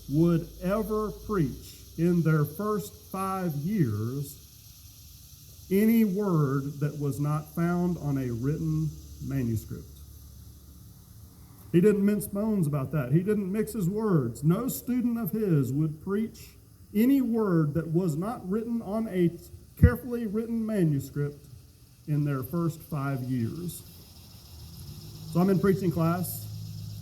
would ever preach in their first 5 years any word that was not found on a written manuscript. He didn't mince bones about that. He didn't mix his words. No student of his would preach any word that was not written on a carefully written manuscript in their first 5 years. So I'm in preaching class.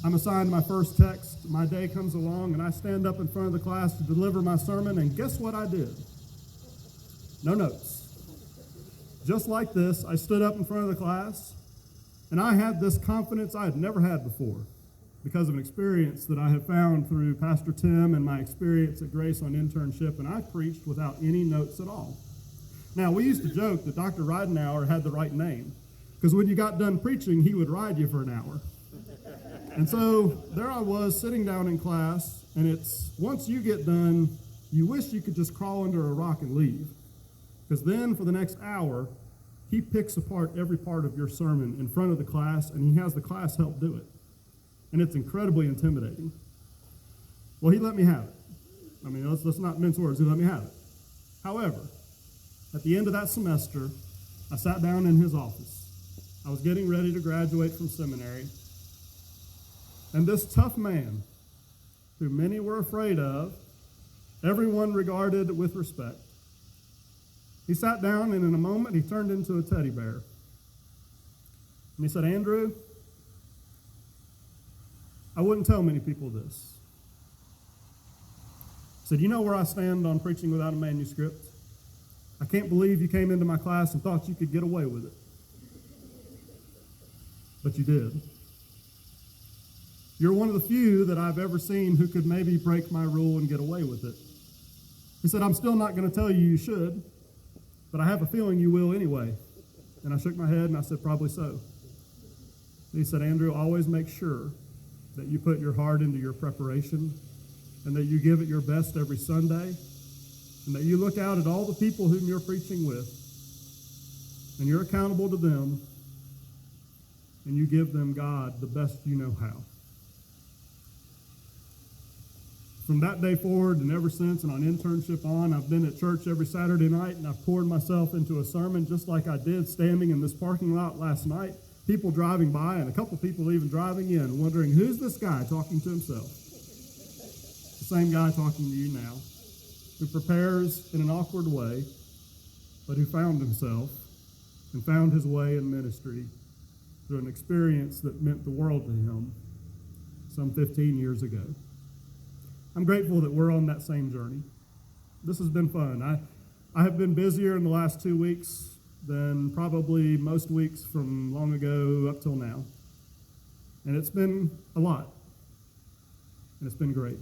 I'm assigned my first text. My day comes along, and I stand up in front of the class to deliver my sermon, and guess what I did? No notes. Just like this, I stood up in front of the class, and I had this confidence I had never had before because of an experience that I have found through Pastor Tim and my experience at Grace on internship, and I preached without any notes at all. Now, we used to joke that Dr. Ridenauer had the right name, because when you got done preaching, he would ride you for an hour. And so there I was sitting down in class, and it's once you get done, you wish you could just crawl under a rock and leave. Because then for the next hour, he picks apart every part of your sermon in front of the class, and he has the class help do it. And it's incredibly intimidating. Well, he let me have it. I mean, let's not mince words. He let me have it. However, at the end of that semester, I sat down in his office. I was getting ready to graduate from seminary. And this tough man, who many were afraid of, everyone regarded with respect, he sat down, and in a moment, he turned into a teddy bear. And he said, "Andrew, I wouldn't tell many people this." He said, "You know where I stand on preaching without a manuscript? I can't believe you came into my class and thought you could get away with it. But you did. You're one of the few that I've ever seen who could maybe break my rule and get away with it." He said, "I'm still not going to tell you should, but I have a feeling you will anyway." And I shook my head and I said, "Probably so." And he said, "Andrew, always make sure that you put your heart into your preparation and that you give it your best every Sunday and that you look out at all the people whom you're preaching with and you're accountable to them and you give them God the best you know how." From that day forward and ever since, and on internship on, I've been at church every Saturday night, and I've poured myself into a sermon just like I did standing in this parking lot last night. People driving by, and a couple people even driving in, wondering, who's this guy talking to himself? The same guy talking to you now, who prepares in an awkward way, but who found himself and found his way in ministry through an experience that meant the world to him some 15 years ago. I'm grateful that we're on that same journey. This has been fun. I have been busier in the last 2 weeks than probably most weeks from long ago up till now. And it's been a lot. And it's been great.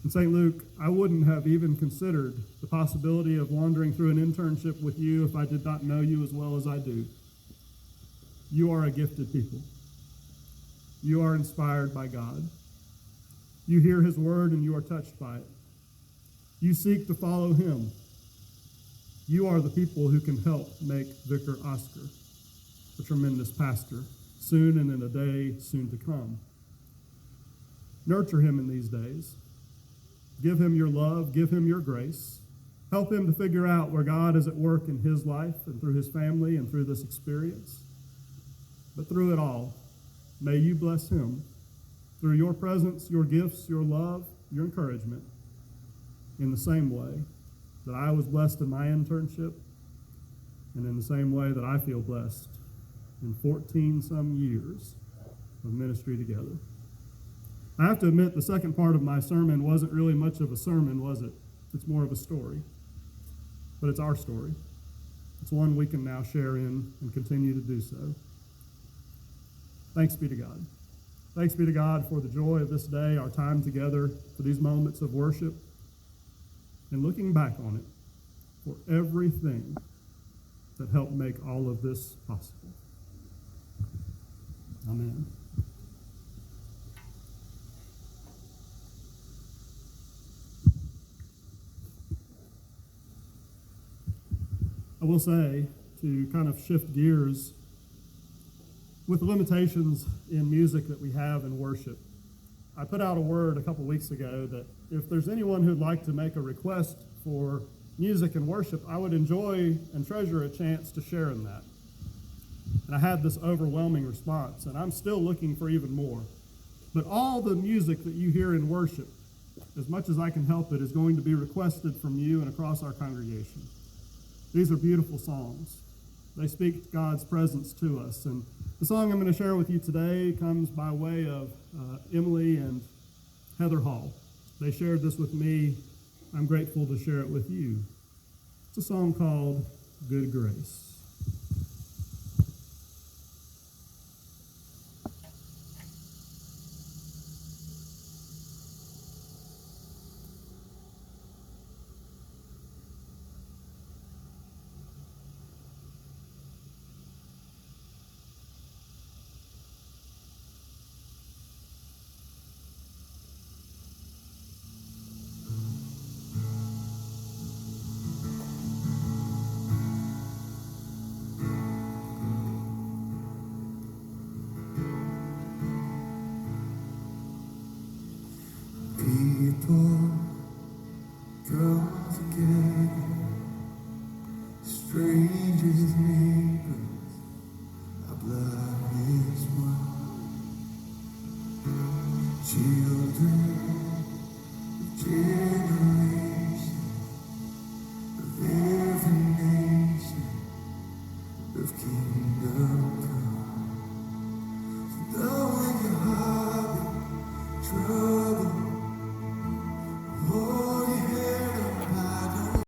In St. Luke, I wouldn't have even considered the possibility of wandering through an internship with you if I did not know you as well as I do. You are a gifted people. You are inspired by God. You hear his word and you are touched by it. You seek to follow him. You are the people who can help make Vicar Oscar a tremendous pastor, soon and in a day soon to come. Nurture him in these days. Give him your love. Give him your grace. Help him to figure out where God is at work in his life and through his family and through this experience. But through it all, may you bless him through your presence, your gifts, your love, your encouragement, in the same way that I was blessed in my internship and in the same way that I feel blessed in 14-some years of ministry together. I have to admit, the second part of my sermon wasn't really much of a sermon, was it? It's more of a story. But it's our story. It's one we can now share in and continue to do so. Thanks be to God. Thanks be to God for the joy of this day, our time together, for these moments of worship, and looking back on it, for everything that helped make all of this possible. Amen. I will say, to kind of shift gears, with the limitations in music that we have in worship, I put out a word a couple weeks ago that if there's anyone who'd like to make a request for music and worship, I would enjoy and treasure a chance to share in that. And I had this overwhelming response, and I'm still looking for even more. But all the music that you hear in worship, as much as I can help it, is going to be requested from you and across our congregation. These are beautiful songs. They speak God's presence to us. And the song I'm going to share with you today comes by way of Emily and Heather Hall. They shared this with me. I'm grateful to share it with you. It's a song called Good Grace. People come together, strangers, neighbors, our blood is one. Children